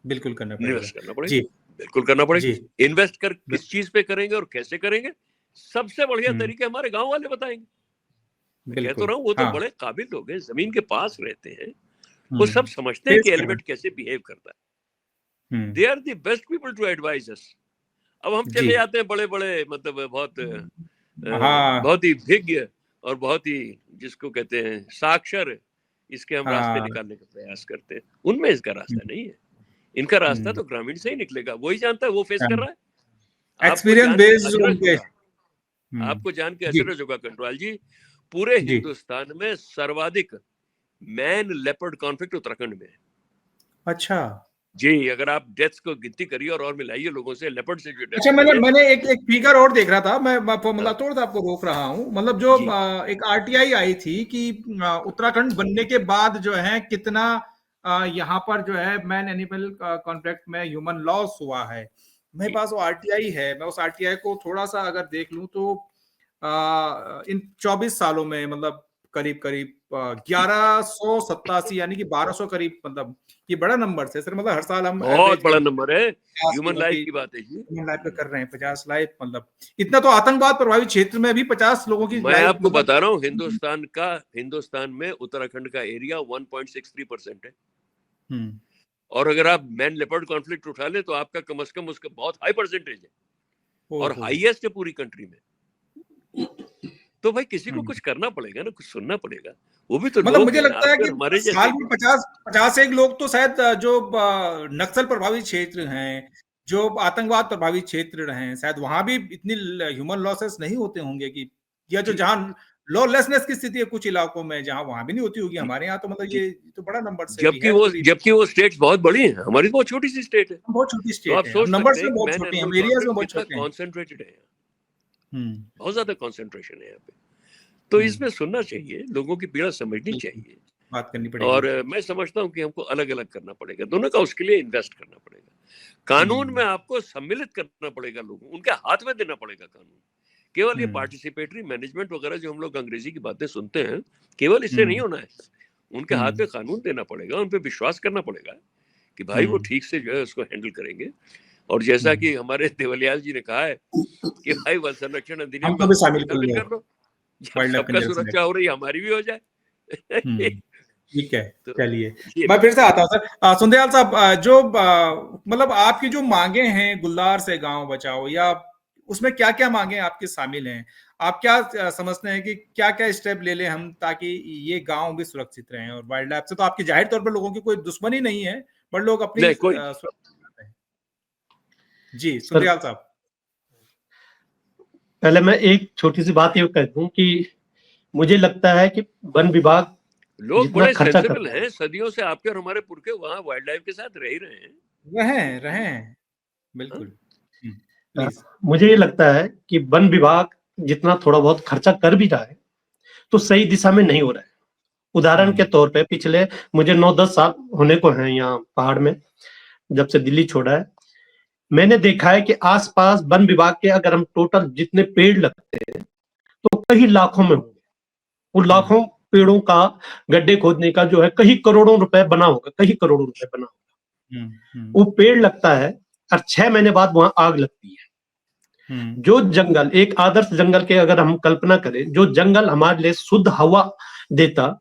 बिल्कुल करना पड़ेगा, इन्वेस्ट करना पड़ेगा, बिल्कुल करना पड़ेगा। इन्वेस्ट कर किस चीज पे करेंगे और कैसे करेंगे, सबसे बढ़िया तरीके हमारे गांव वाले बताएंगे। मैं कह तो रहा हूँ, वो तो बड़े काबिल लोग हैं, जमीन के पास रहते हैं, वो सब समझते हैं कि एलिमेंट कैसे बिहेव करता है। They are the best people to advise us. अब हम चले जाते हैं बड़े बड़े मतलब बहुत ही विज्ञ और बहुत ही जिसको कहते हैं साक्षर, इसके हम रास्ते निकालने का प्रयास करते हैं। उनमें इसका रास्ता नहीं है, इनका रास्ता तो ग्रामीण से ही निकलेगा, वही जानता है, वो फेस कर रहा है। एक्सपीरियंस बेस्ड आपको जान के अचरज होगा कंट्रोल जी, पूरे हिंदुस्तान में सर्वाधिक मैन लेपर्ड कॉन्फ्लिक्ट उत्तराखंड में है। अच्छा जी, अगर आप डेथ्स को गिनती करिए और मिलाइए लोगों से, लेपर्ड से जो अच्छा, मैंने एक फिगर और देख रहा था, मैं मतलब थोड़ा सा आपको रोक रहा हूँ। मतलब जो एक आरटीआई आई थी कि उत्तराखंड बनने के बाद जो है कितना यहाँ पर जो है मैन एनिमल कॉन्फ्लिक्ट में ह्यूमन लॉस हुआ है। मेरे पास वो आरटीआई है, मैं उस आरटीआई को थोड़ा सा अगर देख लूं तो इन 24 सालों में मतलब करीब करीब 1187 यानी कि 1200 करीब, मतलब ये बड़ा नंबर है सर। मतलब हर साल हम बहुत बड़ा नंबर है, 50 ह्यूमन लोगों लाइफ की की बात है जी। ह्यूमन लाइफ पे कर रहे हैं, 50 लाइफ, मतलब इतना तो आतंकवाद प्रभावित क्षेत्र में भी 50 लोगों की मैं लाइफ, आपको मतलब बता रहा हूँ, हिंदुस्तान में उत्तराखंड का एरिया 1.63% है, हम्म, और अगर आप मैन लेपर्ड कॉन्फ्लिक्ट उठा ले तो आपका कम से कम उसका बहुत हाई परसेंटेज है, और ओहो, हाईएस्ट है पूरी कंट्री में। तो भाई किसी को हम्म। कुछ करना पड़ेगा ना, कुछ सुनना पड़ेगा, वो भी तो मतलब लोग मुझे हैं लगता है आप कि और हमारे साल जैसे। में 50 एक लोग तो शायद जो नक्सल प्रभावित क्षेत्र हैं, जो आतंकवाद प्रभावित क्षेत्र हैं, शायद वहां भी इतनी ह्यूमन लॉसेस नहीं होते होंगे कि, या जो जी जहां लॉलेसनेस की स्थिति है कुछ इलाकों में, जहां वहां भी नहीं होती होगी। जी हमारे यहाँ तो मतलब जी ये तो बड़ा नंबर है, वी हैव टू जबकि वो स्टेट्स बहुत बड़ी हैं, हमारी तो बहुत छोटी सी स्टेट है। हम बहुत छोटी तो आप स्टेट है, हम सोच सकते नंबर्स हैं में कि बहुत मैन छोटे हैं, हम एनिमल एरियाज में कॉन्फ्लिक्ट बहुत कितना छोटे हैं। कॉन्सेंट्रेटेड है यहाँ, हम्म, बहुत ज्यादा कॉन्सेंट्रेशन है यहाँ पे। तो हम्म, इसमें सुनना चाहिए, लोगों की पीड़ा समझनी बिल्कुल, चाहिए, बात करनी पड़ेगी। और मैं समझता हूँ कि हमको अलग अलग करना पड़ेगा, दोनों का उसके लिए इन्वेस्ट करना पड़ेगा। कानून में हम्म, आपको सम्मिलित करना पड़ेगा, लोगों उनके हाथ में देना पड़ेगा कानून। केवल ये हम्म, पार्टिसिपेटरी मैनेजमेंट वगैरह जो हम लोग अंग्रेजी की बातें सुनते हैं, केवल इससे नहीं हम्म, होना है, उनके हाथ में कानून देना पड़ेगा, उन पर विश्वास करना पड़ेगा कि भाई वो हम्म, ठीक से जो है उसको हैंडल करेंगे। और जैसा हम्म। कि हमारे देवलियाल जी ने कहा है कि भाई वन संरक्षण अधिनियम में हमको भी हमको भी शामिल कर शामिल लो कर लो, जब वाइल्ड लाइफ सबका कंजर्वेशन सुरक्षा एक्ट। हो रही है हमारी भी हो जाए। ठीक है, तो चलिए ये मैं बात फिर से आता हूँ सर। सुंदरयाल साहब, जो मतलब आपकी जो मांगे हैं गुलदार से गांव बचाओ, या उसमें क्या क्या मांगे आपकी शामिल हैं? आप क्या समझते हैं कि क्या क्या स्टेप ले लें हम, ताकि ये गांव भी सुरक्षित रहें? और वाइल्ड लाइफ से तो आपकी जाहिर तौर पर लोगों की कोई दुश्मनी नहीं है, बट लोग अपनी नहीं कोई सुरक्षा चाहते हैं। जी सर, सुंदरयाल साहब। पहले मैं एक छोटी सी बात ये कह दूं कि मुझे लगता है कि वन विभाग लोग जितना बड़े खर्चा सेंसिबल करता है, हैं, सदियों से आपके और हमारे पुरखे वहां वाइल्ड लाइफ के साथ रह ही रहे हैं। रहें रहें, हाँ? बिल्कुल, अ, प्लीज। मुझे ये लगता है कि वन विभाग जितना थोड़ा बहुत खर्चा कर भी रहा है तो सही दिशा में नहीं हो रहा है। उदाहरण के तौर पे पिछले मुझे 9-10 साल होने को हैं यहाँ पहाड़ में, जब से दिल्ली छोड़ा है, मैंने देखा है कि आसपास वन विभाग के अगर हम टोटल जितने पेड़ लगते हैं तो कई लाखों में होंगे। वो लाखों पेड़ों का गड्ढे खोदने का जो है कई करोड़ों रुपए बना होगा, कई करोड़ों रुपए बना होगा। वो पेड़ लगता है और 6 महीने बाद वहां आग लगती है। जो जंगल, एक आदर्श जंगल के अगर हम कल्पना करें, जो जंगल हमारे लिए शुद्ध हवा देता,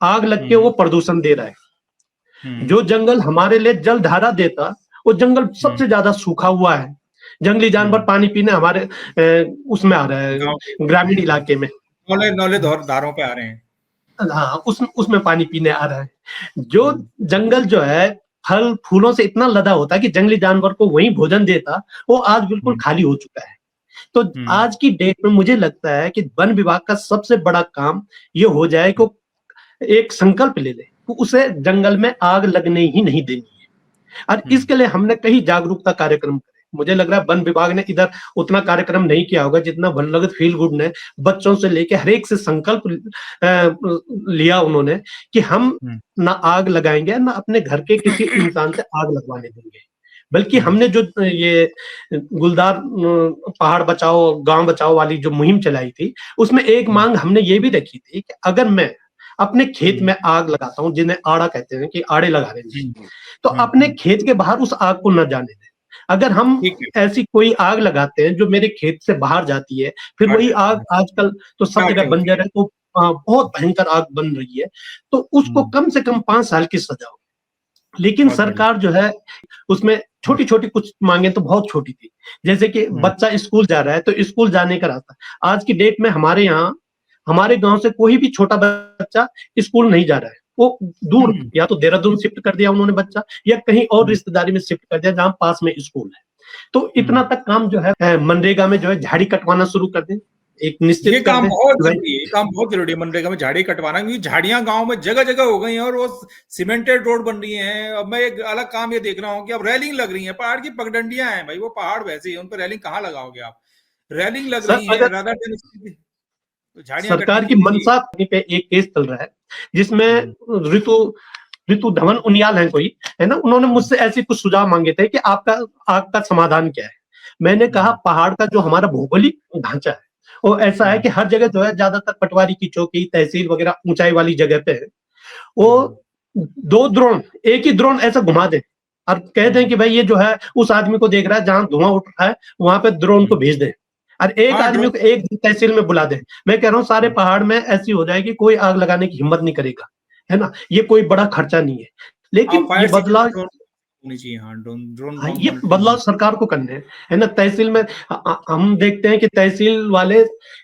आग लग के वो प्रदूषण दे रहा है। जो जंगल हमारे लिए जल धारा देता, वो जंगल सबसे ज्यादा सूखा हुआ है। जंगली जानवर पानी पीने हमारे उसमें आ रहा है, गांव ग्रामीण इलाके में, नौले नौले धारों पे आ रहे हैं। हाँ उसमें पानी पीने आ रहा है। जो जंगल जो है फल फूलों से इतना लदा होता है कि जंगली जानवर को वही भोजन देता, वो आज बिल्कुल खाली हो चुका है। तो आज की डेट में मुझे लगता है कि वन विभाग का सबसे बड़ा काम ये हो जाए कि एक संकल्प ले ले कि उसे जंगल में आग लगने ही नहीं देनी है। और इसके लिए हमने कई जागरूकता कार्यक्रम करे। मुझे लग रहा है वन विभाग ने इधर उतना कार्यक्रम नहीं किया होगा जितना वन लगत फील गुड ने बच्चों से लेके हर एक से संकल्प लिया उन्होंने कि हम ना आग लगाएंगे, ना अपने घर के किसी इंसान से आग लगवाने देंगे। बल्कि हमने जो ये गुलदार पहाड़ बचाओ गांव बचाओ वाली जो मुहिम चलाई थी, उसमें एक मांग हमने ये भी रखी थी कि अगर मैं अपने खेत में आग लगाता हूं, जिन्हें आड़ा कहते हैं कि आड़े लगा रहे हैं, तो अपने खेत के बाहर उस आग को न जाने दें। अगर हम ऐसी कोई आग लगाते हैं जो मेरे खेत से बाहर जाती है, फिर वही आग आजकल तो सब जगह बंजर है, तो बहुत भयंकर आग बन रही है, तो उसको कम से कम 5 साल की सजा हो। लेकिन सरकार जो है उसमें छोटी छोटी कुछ मांगे तो बहुत छोटी थी, जैसे कि बच्चा स्कूल जा रहा है तो स्कूल जाने का रास्ता, आज की डेट में हमारे यहाँ हमारे गांव से कोई भी छोटा बच्चा स्कूल नहीं जा रहा है। वो दूर या तो देहरादून शिफ्ट कर दिया उन्होंने बच्चा, या कहीं और रिश्तेदारी में शिफ्ट कर दिया जहां पास में स्कूल है। तो इतना तक काम जो है मनरेगा में जो है झाड़ी कटवाना शुरू कर दें, एक निश्चित ये कर काम दें। बहुत जरूरी है, ये काम बहुत जरूरी है मनरेगा में झाड़ी कटवाना, क्योंकि झाड़ियां गांव में जगह जगह हो गई हैं और वो सीमेंटेड रोड बन रही हैं। अब मैं एक अलग काम ये देख रहा हूँ कि अब रेलिंग लग रही है, पहाड़ की पगडंडियां हैं भाई, वो पहाड़ वैसे ही उन पर रेलिंग कहाँ लगाओगे आप? रेलिंग लग रही है, राधा तो झाड़ियां कटने सरकार की की जगह मंशा पे एक केस चल रहा है जिसमें ऋतु धवन उनियाल है कोई, है ना, उन्होंने मुझसे ऐसे कुछ सुझाव मांगे थे कि आपका आग का समाधान क्या है। मैंने कहा पहाड़ का जो हमारा भौगोलिक ढांचा है वो ऐसा है कि हर जगह जो है ज्यादातर पटवारी की चौकी, तहसील वगैरह ऊंचाई वाली जगह पे है, वो 2 ड्रोन, एक ही ड्रोन ऐसा घुमा दे और कह दें कि भाई ये जो है उस आदमी को देख रहा है जहां धुआं उठ रहा है, वहां पे ड्रोन को भेज दें और एक हाँ, आदमी को एक तहसील में बुला दें। मैं कह रहा हूँ सारे पहाड़ में ऐसी हो जाएगी, कोई आग लगाने की हिम्मत नहीं करेगा, है ना। ये कोई बड़ा खर्चा नहीं है, लेकिन ये बदलाव होनी चाहिए। हाँ, ड्रोन हाँ, ये बदलाव सरकार को करने है ना। तहसील में हम देखते हैं कि तहसील वाले,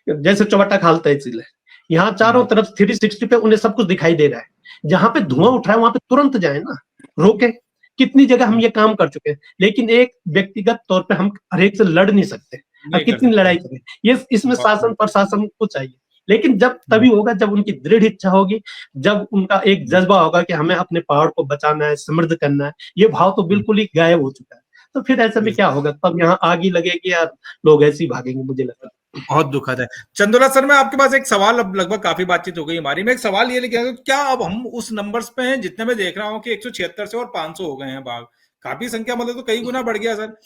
जैसे चौबट्टा खाल तहसील है, यहाँ चारों तरफ 360 पे उन्हें सब कुछ दिखाई दे रहा है। जहां पे धुआं उठ रहा है वहां पे तुरंत जाए ना, रोके। कितनी जगह हम ये काम कर चुके हैं, लेकिन एक व्यक्तिगत तौर पे हम हर एक से लड़ नहीं सकते, और कितनी लड़ाई करें। ये इसमें शासन प्रशासन को चाहिए, लेकिन जब तभी होगा जब उनकी दृढ़ इच्छा होगी, जब उनका एक जज्बा होगा कि हमें अपने पहाड़ को बचाना है, समृद्ध करना है। ये भाव तो बिल्कुल ही गायब हो चुका है, तो फिर ऐसे में क्या होगा, तब यहाँ आग ही लगेगी यार, लोग ऐसे ही भागेंगे, मुझे लगता है। बहुत दुखद है। चंदोला सर, मैं आपके पास एक सवाल, अब लगभग काफी बातचीत हो गई हमारी, मैं एक सवाल ये लेके आया, क्या अब हम उस नंबर्स पे हैं जितने मैं देख रहा हूँ कि 176 से और 500 हो गए हैं बाघ, काफी संख्या, मतलब तो कई गुना बढ़ गया सर।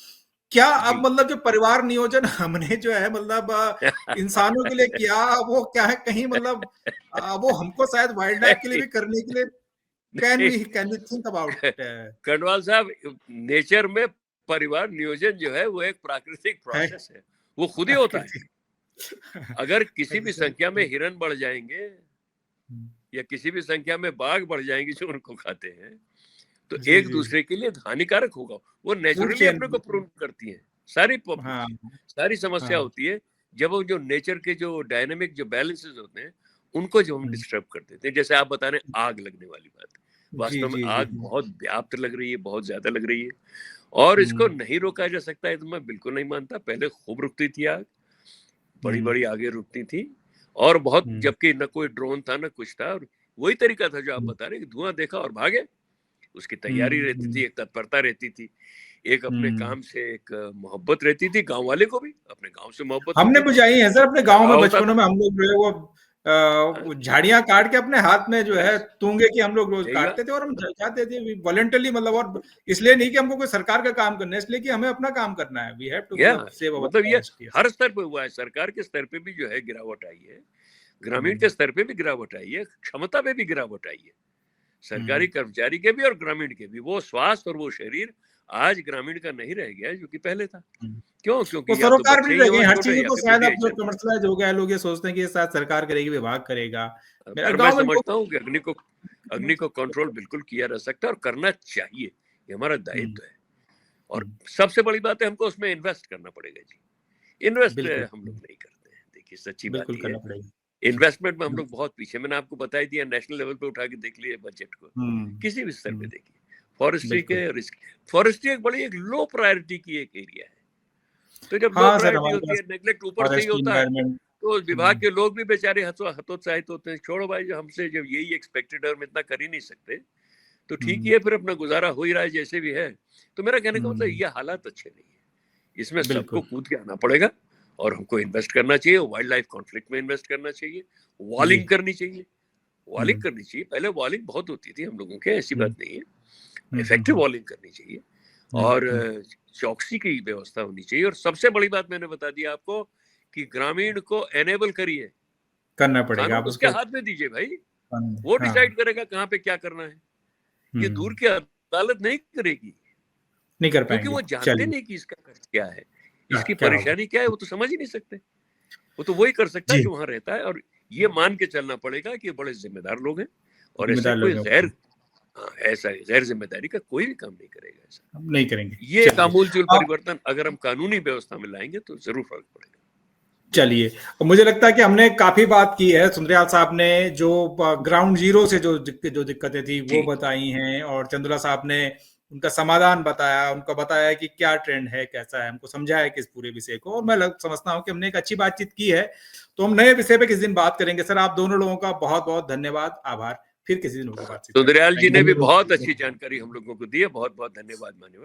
क्या अब मतलब जो परिवार नियोजन हमने जो है मतलब इंसानों के लिए किया, वो क्या है कहीं मतलब वो हमको शायद वाइल्ड लाइफ के लिए भी करने के लिए can we think about Katwal साहब, नेचर में परिवार नियोजन जो है वो एक प्राकृतिक प्रोसेस है, वो खुद ही होता है। अगर किसी भी संख्या में हिरन बढ़ जाएंगे या किसी भी संख्या में बाघ बढ़ जाएंगे जो उनको खाते हैं, तो एक दूसरे के लिए हानिकारक होगा। वो नेचुरली अपने को प्रूव करती है। सारी समस्या होती है जब वो जो नेचर के जो डायनेमिक जो बैलेंसेस होते हैं उनको जो हम डिस्टर्ब कर देते हैं। जैसे आप बता रहे हैं आग लगने वाली बात, वास्तव में आग बहुत व्याप्त लग रही है, बहुत ज्यादा लग रही है, और इसको नहीं रोका जा सकता है तो मैं बिल्कुल नहीं मानता। पहले खूब रुकती थी आग, बड़ी बड़ी आगे रुकती थी, और बहुत, जबकि न कोई ड्रोन था न कुछ था, और वही तरीका था जो आप बता रहे हैं, धुआं देखा और भागे। उसकी तैयारी रहती थी, एक तत्परता रहती थी, एक अपने काम से एक मोहब्बत रहती थी, गांव वाले को भी अपने गांव से मोहब्बत हमने बुझाई है सर अपने गांव में। बचपनों में हम लोग जो है वो झाड़ियां काट के अपने हाथ में जो है तूंगे की हम लोग रोज काटते थे, और हम जाते थे वॉलंटरली, मतलब और इसलिए नहीं कि हमको कोई सरकार का काम करना है, इसलिए कि हमें अपना काम करना है। We have to save our, मतलब ये हर स्तर पे हुआ है। सरकार के स्तर पे भी जो है गिरावट आई है, ग्रामीण के स्तर पे भी गिरावट आई है, क्षमता पे भी गिरावट आई है, सरकारी कर्मचारी के भी और ग्रामीण के भी। वो स्वास्थ्य और वो शरीर आज ग्रामीण का नहीं रह गया जो कि पहले था। क्यों? क्योंकि सरोकार भी रह गई, हर चीज को शायद अब जो कमर्शियलाइज हो गया है, लोग ये सोचते हैं कि ये शायद सरकार करेगी, विभाग करेगा। मैं समझता हूँ कि अग्नि को कंट्रोल बिल्कुल किया जा सकता है और करना चाहिए, ये हमारा दायित्व है। और सबसे बड़ी बात है, हमको उसमें इन्वेस्ट करना पड़ेगा जी। इन्वेस्ट हम लोग नहीं करते हैं। देखिए सच्ची बात है, इन्वेस्टमेंट में हम लोग बहुत पीछे। मैंने आपको बता ही दिया, नेशनल लेवल पे उठा के देख लिए बजट को, किसी भी स्तर पे देखिए, फॉरेस्ट्री के रिस्क, फॉरेस्ट्री एक बड़ी एक लो प्रायोरिटी की एक एरिया है। तो जब लो प्रायोरिटी होती है, नेग्लेक्ट ऊपर से ही होता है, तो विभाग के लोग भी बेचारे हतोत्साहित होते हैं। छोड़ो भाई, जो हमसे जब यही एक्सपेक्टेड है, हम इतना कर ही नहीं सकते, तो ठीक ही है, फिर अपना गुजारा हो ही रहा है जैसे भी है। तो मेरा कहने का मतलब ये हालात अच्छे नहीं है, इसमें सबको कूद के आना पड़ेगा और हमको इन्वेस्ट करना चाहिए। वाइल्ड लाइफ कॉन्फ्लिक्ट में इन्वेस्ट करना चाहिए, वॉलिंग करनी चाहिए, वॉलिंग करनी चाहिए। पहले वॉलिंग बहुत होती थी हम लोगों के, ऐसी बात नहीं है, इफेक्टिव वॉलिंग करनी चाहिए और चौकसी की व्यवस्था होनी चाहिए। और सबसे बड़ी बात मैंने बता दी आपको कि ग्रामीण को एनेबल करिए, करना पड़ेगा, आप उसके हाथ में दीजिए भाई, वो डिसाइड करेगा कहाँ पे क्या करना है। ये दूर की अदालत नहीं करेगी, नहीं कर पाएंगे, क्योंकि वो जानते नहीं कि इसका खर्च क्या है, इसकी परेशानी क्या है, वो तो समझ ही नहीं सकते। वो तो वही कर सकता है जो वहां रहता है, और ये मान के चलना पड़ेगा कि बड़े जिम्मेदार लोग हैं, और ऐसे कोई ऐसा गैर जिम्मेदारी का कोई भी काम नहीं करेगा, ऐसा नहीं करेंगे। ये आमूलचूल परिवर्तन अगर हम कानूनी व्यवस्था में लाएंगे तो जरूर फर्क पड़ेगा। चलिए, मुझे लगता है कि हमने काफी बात की है। सुंदरयाल साहब ने जो ग्राउंड जीरो से जो दिक्कतें थी वो बताई हैं, और चंदोला साहब ने उनका समाधान बताया, उनको बताया कि क्या ट्रेंड है, कैसा है, हमको समझाया कि इस पूरे विषय को। और मैं समझता हूँ कि हमने एक अच्छी बातचीत की है। तो हम नए विषय पे किस दिन बात करेंगे। सर, आप दोनों लोगों का बहुत बहुत धन्यवाद, आभार। फिर किसी दिन होगी बातचीत। सुंदरयाल जी ने भी बहुत अच्छी जानकारी हम लोगों को दी है, बहुत बहुत धन्यवाद मान्यवर।